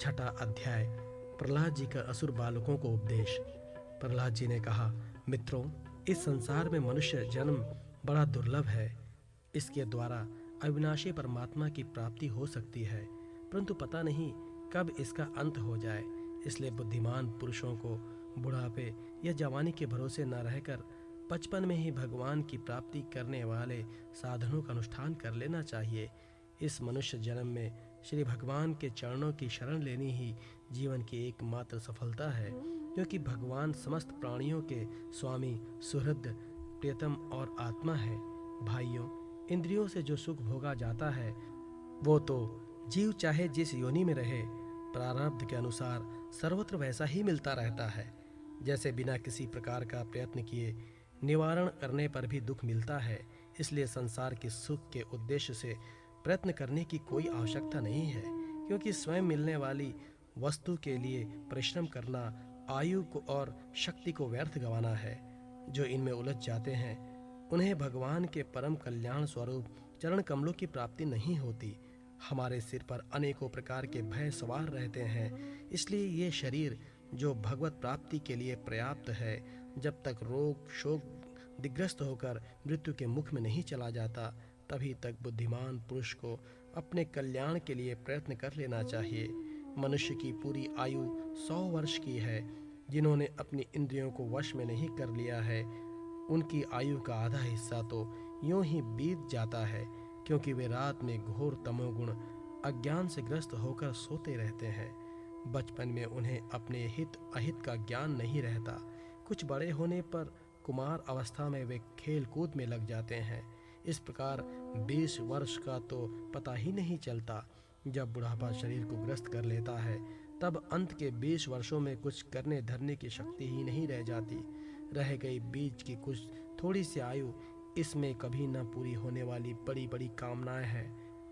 छठा अध्याय। प्रहलाद जी का असुर बालकों को उपदेश। प्रहलाद जी ने कहा, मित्रों, इस संसार में मनुष्य जन्म बड़ा दुर्लभ है। इसके द्वारा अविनाशी परमात्मा की प्राप्ति हो सकती है, परंतु पता नहीं कब इसका अंत हो जाए। इसलिए बुद्धिमान पुरुषों को बुढ़ापे या जवानी के भरोसे न रहकर बचपन में ही भगवान की प्राप्ति करने वाले साधनों का अनुष्ठान कर लेना चाहिए। इस मनुष्य जन्म में श्री भगवान के चरणों की शरण लेनी ही जीवन की एकमात्र सफलता है, क्योंकि भगवान समस्त प्राणियों के स्वामी, सुहृद, प्रियतम और आत्मा है। भाइयों, इंद्रियों से जो सुख भोगा जाता है वो तो जीव चाहे जिस योनि में रहे, प्रारब्ध के अनुसार सर्वत्र वैसा ही मिलता रहता है। जैसे बिना किसी प्रकार का प्रयत्न किए निवारण करने पर भी दुख मिलता है, इसलिए संसार के सुख के उद्देश्य से प्रयत्न करने की कोई आवश्यकता नहीं है, क्योंकि स्वयं मिलने वाली वस्तु के लिए परिश्रम करना आयु को और शक्ति को व्यर्थ गंवाना है। जो इनमें उलझ जाते हैं उन्हें भगवान के परम कल्याण स्वरूप चरण कमलों की प्राप्ति नहीं होती। हमारे सिर पर अनेकों प्रकार के भय सवार रहते हैं, इसलिए ये शरीर जो भगवत प्राप्ति के लिए पर्याप्त है, जब तक रोग शोक दिग्रस्त होकर मृत्यु के मुख में नहीं चला जाता, तभी तक बुद्धिमान पुरुष को अपने कल्याण के लिए प्रयत्न कर लेना चाहिए। मनुष्य की पूरी आयु 100 वर्ष की है। जिन्होंने अपनी इंद्रियों को वश में नहीं कर लिया है, उनकी आयु का आधा हिस्सा तो यूं ही बीत जाता है, क्योंकि वे रात में घोर तमोगुण अज्ञान से ग्रस्त होकर सोते रहते हैं। बचपन में उन्हें अपने हित अहित का ज्ञान नहीं रहता। कुछ बड़े होने पर कुमार अवस्था में वे खेल कूद में लग जाते हैं। इस प्रकार 20 वर्ष का तो पता ही नहीं चलता। जब बुढ़ापा शरीर को ग्रस्त कर लेता है, तब अंत के 20 वर्षों में कुछ करने धरने की शक्ति ही नहीं रह जाती। रह गई बीच की कुछ थोड़ी सी आयु, इसमें कभी न पूरी होने वाली बड़ी बड़ी कामनाएं हैं,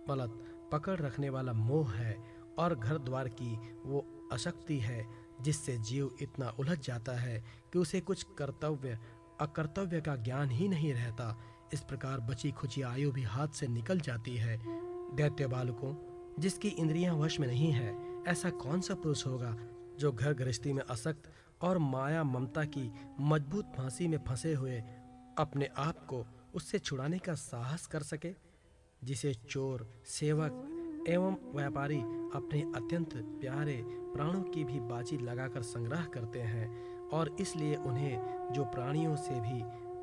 पलक पकड़ रखने वाला मोह है, और घर द्वार की वो अशक्ति है जिससे जीव इतना उलझ जाता है कि उसे कुछ कर्तव्य अकर्तव्य का ज्ञान ही नहीं रहता। इस प्रकार बची खुची आयु भी हाथ से निकल जाती है। दैत्य बालकों, जिसकी इंद्रियां वश में नहीं है, ऐसा कौन सा पुरुष होगा जो घर गृहस्थी में आसक्त और माया ममता की मजबूत फांसी में फंसे हुए अपने आप को उससे छुड़ाने का साहस कर सके। जिसे चोर, सेवक एवं व्यापारी अपने अत्यंत प्यारे प्राणों की भी बाजी लगाकर संग्रह करते हैं, और इसलिए उन्हें जो प्राणियों से भी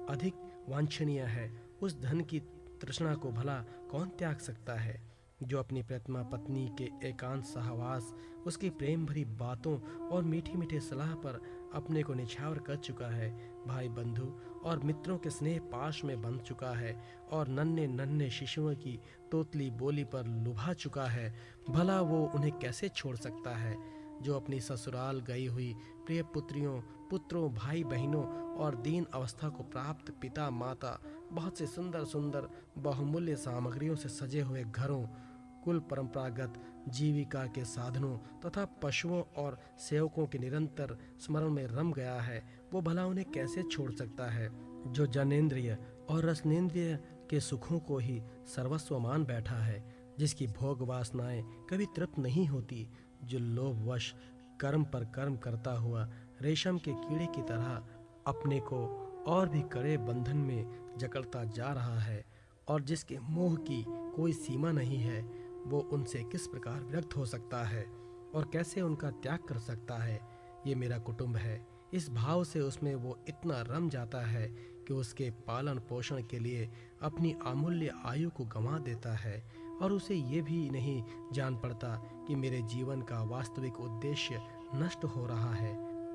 अधिक वांछनीय है, उस धन की तृष्णा को भला कौन त्याग सकता है। जो अपनी प्रियतमा पत्नी के एकांत सहवास, उसकी प्रेम भरी बातों और मीठी मीठी सलाह पर अपने को निछावर कर चुका है, भाई बंधु और मित्रों के स्नेह पाश में बंध चुका है, और नन्हे नन्हे शिशुओं की तोतली बोली पर लुभा चुका है, भला वो उन्हें कैसे छोड़ सकता है। जो अपनी ससुराल गई हुई प्रिय पुत्रियों, पुत्रों, भाई बहनों और दीन अवस्था को प्राप्त पिता माता, बहुत से सुंदर सुंदर बहुमूल्य सामग्रियों से सजे हुए घरों, कुल परंपरागत जीविका के साधनों तथा पशुओं और सेवकों के निरंतर स्मरण में रम गया है, वो भला उन्हें कैसे छोड़ सकता है। जो जनेंद्रिय और रसनेंद्रिय के सुखों को ही सर्वस्व मान बैठा है, जिसकी भोग वासनाएं कभी तृप्त नहीं होती, जो लोभवश कर्म पर कर्म करता हुआ रेशम के कीड़े की तरह अपने को और भी कड़े बंधन में जकड़ता जा रहा है, और जिसके मोह की कोई सीमा नहीं है, वो उनसे किस प्रकार विरक्त हो सकता है और कैसे उनका त्याग कर सकता है। ये मेरा कुटुंब है, इस भाव से उसमें वो इतना रम जाता है कि उसके पालन पोषण के लिए अपनी अमूल्य आयु को गंवा देता है, और उसे ये भी नहीं जान पड़ता कि मेरे जीवन का वास्तविक उद्देश्य नष्ट हो रहा है।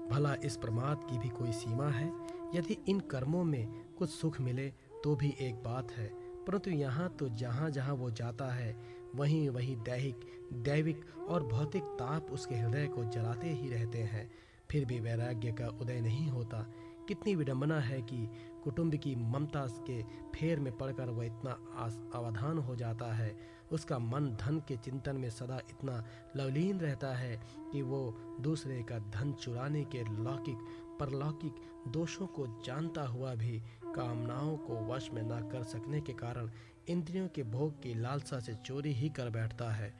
भला इस प्रमाद की भी कोई सीमा है। यदि इन कर्मों में कुछ सुख मिले तो भी एक बात है, परंतु यहाँ तो जहाँ जहाँ वो जाता है, वहीं वहीं दैहिक, दैविक और भौतिक ताप उसके हृदय को जलाते ही रहते हैं, फिर भी वैराग्य का उदय नहीं होता। कितनी विडंबना है कि कुटुंब की ममता के फेर में पड़कर वह इतना अवधान हो जाता है, उसका मन धन के चिंतन में सदा इतना लवलीन रहता है कि वो दूसरे का धन चुराने के लौकिक परलौकिक दोषों को जानता हुआ भी कामनाओं को वश में न कर सकने के कारण इंद्रियों के भोग की लालसा से चोरी ही कर बैठता है।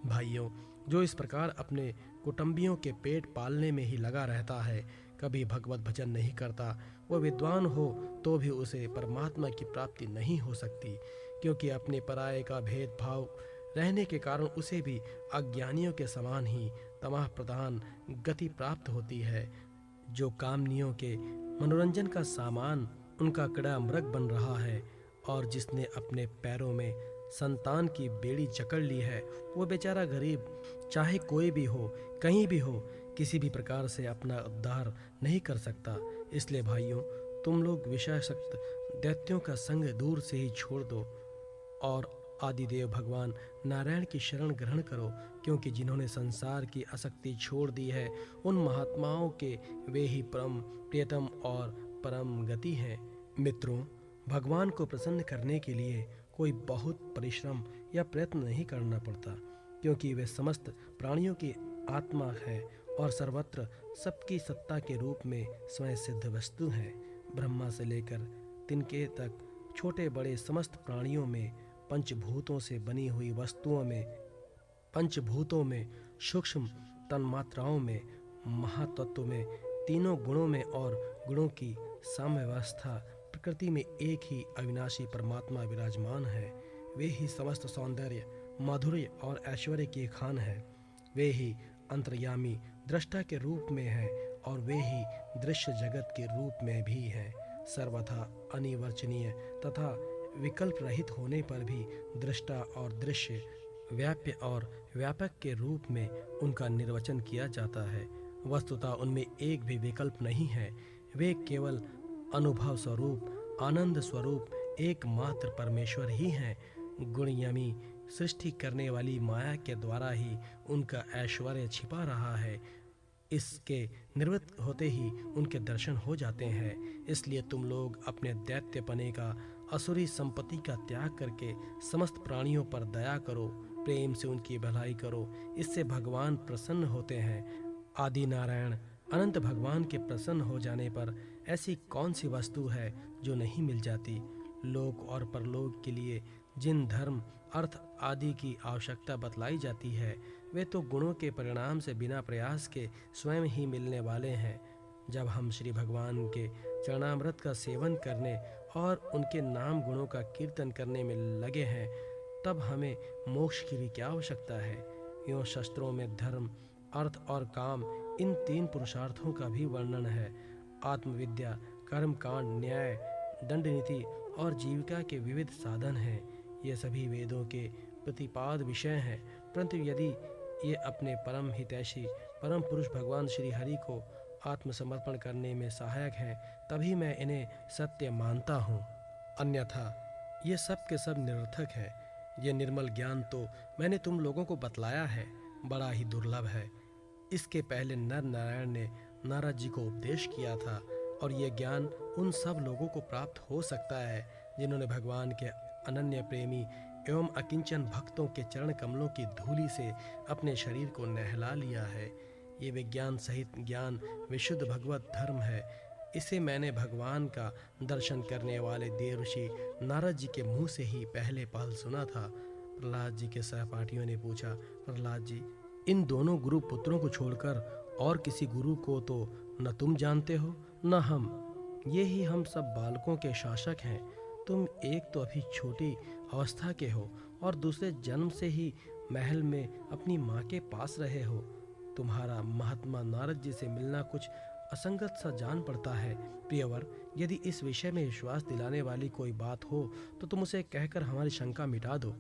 भाइयों, जो इस प्रकार अपने कुटुंबियों के पेट पालने में ही लगा रहता है, कभी भगवत भजन नहीं करता, वो विद्वान हो तो भी उसे परमात्मा की प्राप्ति नहीं हो सकती, क्योंकि अपने पराये का भेदभाव रहने के कारण उसे भी अज्ञानियों के समान ही तमः प्रधान गति प्राप्त होती है। जो कामनियों के मनोरंजन का सामान उनका कीड़ा मृग बन रहा है, और जिसने अपने पैरों में संतान की बेड़ी जकड़ ली है, वो बेचारा गरीब, चाहे कोई भी हो, कहीं भी हो, किसी भी प्रकार से अपना उद्धार नहीं कर सकता। इसलिए भाइयों, तुम लोग विषयासक्त दैत्यों का संग दूर से ही छोड़ दो और आदिदेव भगवान नारायण की शरण ग्रहण करो, क्योंकि जिन्होंने संसार की आसक्ति छोड़ दी है, उन महात्माओं के वे ही परम प्रियतम और परम गति हैं। मित्रों, भगवान को प्रसन्न करने के लिए कोई बहुत परिश्रम या प्रयत्न नहीं करना पड़ता, क्योंकि वे समस्त प्राणियों की आत्मा है और सर्वत्र सबकी सत्ता के रूप में स्वयं सिद्ध वस्तु है। ब्रह्मा से लेकर तिनके तक छोटे बड़े समस्त प्राणियों में, पंचभूतों से बनी हुई वस्तुओं में, पंचभूतों में, सूक्ष्म तन्मात्राओं में, महातत्व में, तीनों गुणों में और गुणों की साम्यावस्था प्रकृति में एक ही अविनाशी परमात्मा विराजमान है। वे ही समस्त सौंदर्य, माधुर्य और ऐश्वर्य के खान है। वे ही अंतर्यामी दृष्टा के रूप में हैं और वे ही दृश्य जगत के रूप में भी हैं। सर्वथा अनिवर्चनीय तथा विकल्प रहित होने पर भी दृष्टा और दृश्य, व्याप्य और व्यापक के रूप में उनका निर्वचन किया जाता है। वस्तुतः उनमें एक भी विकल्प नहीं है। वे केवल अनुभव स्वरूप, आनंद स्वरूप एकमात्र परमेश्वर ही हैं। गुणयमी सृष्टि करने वाली माया के द्वारा ही उनका ऐश्वर्य छिपा रहा है। इसके निवृत्त होते ही उनके दर्शन हो जाते हैं। इसलिए तुम लोग अपने दैत्यपने का, असुरी संपत्ति का त्याग करके समस्त प्राणियों पर दया करो, प्रेम से उनकी भलाई करो। इससे भगवान प्रसन्न होते हैं। आदि नारायण अनंत भगवान के प्रसन्न हो जाने पर ऐसी कौन सी वस्तु है जो नहीं मिल जाती। लोक और परलोक के लिए जिन धर्म, अर्थ आदि की आवश्यकता बतलाई जाती है, वे तो गुणों के परिणाम से बिना प्रयास के स्वयं ही मिलने वाले हैं। जब हम श्री भगवान के चरणामृत का सेवन करने और उनके नाम गुणों का कीर्तन करने में लगे हैं, तब हमें मोक्ष की भी क्या आवश्यकता है। यूँ शास्त्रों में धर्म, अर्थ और काम, इन तीन पुरुषार्थों का भी वर्णन है। आत्मविद्या, कर्मकांड, न्याय, दंड नीति और जीविका के विविध साधन हैं। ये सभी वेदों के प्रतिपाद विषय हैं, परंतु यदि ये अपने परम हितैषी परम पुरुष भगवान श्री हरि को आत्मसमर्पण करने में सहायक हैं, तभी मैं इन्हें सत्य मानता हूँ। अन्यथा ये सब के सब निरर्थक है। ये निर्मल ज्ञान तो मैंने तुम लोगों को बतलाया है, बड़ा ही दुर्लभ है। इसके पहले नर नारायण ने नारद जी को उपदेश किया था, और ये ज्ञान उन सब लोगों को प्राप्त हो सकता है जिन्होंने भगवान के अनन्य प्रेमी एवं अकिंचन भक्तों के चरण कमलों की धूलि से अपने शरीर को नहला लिया है। ये विज्ञान सहित ज्ञान विशुद्ध भगवत धर्म है। इसे मैंने भगवान का दर्शन करने वाले देवर्षि नारद जी के मुँह से ही पहले पहल सुना था। प्रहलाद जी के सहपाठियों ने पूछा, प्रहलाद जी, इन दोनों गुरु पुत्रों को छोड़कर और किसी गुरु को तो न तुम जानते हो न हम। ये ही हम सब बालकों के शासक हैं। तुम एक तो अभी छोटी अवस्था के हो और दूसरे जन्म से ही महल में अपनी माँ के पास रहे हो। तुम्हारा महात्मा नारद जी से मिलना कुछ असंगत सा जान पड़ता है। प्रियवर, यदि इस विषय में विश्वास दिलाने वाली कोई बात हो तो तुम उसे कहकर हमारी शंका मिटा दो।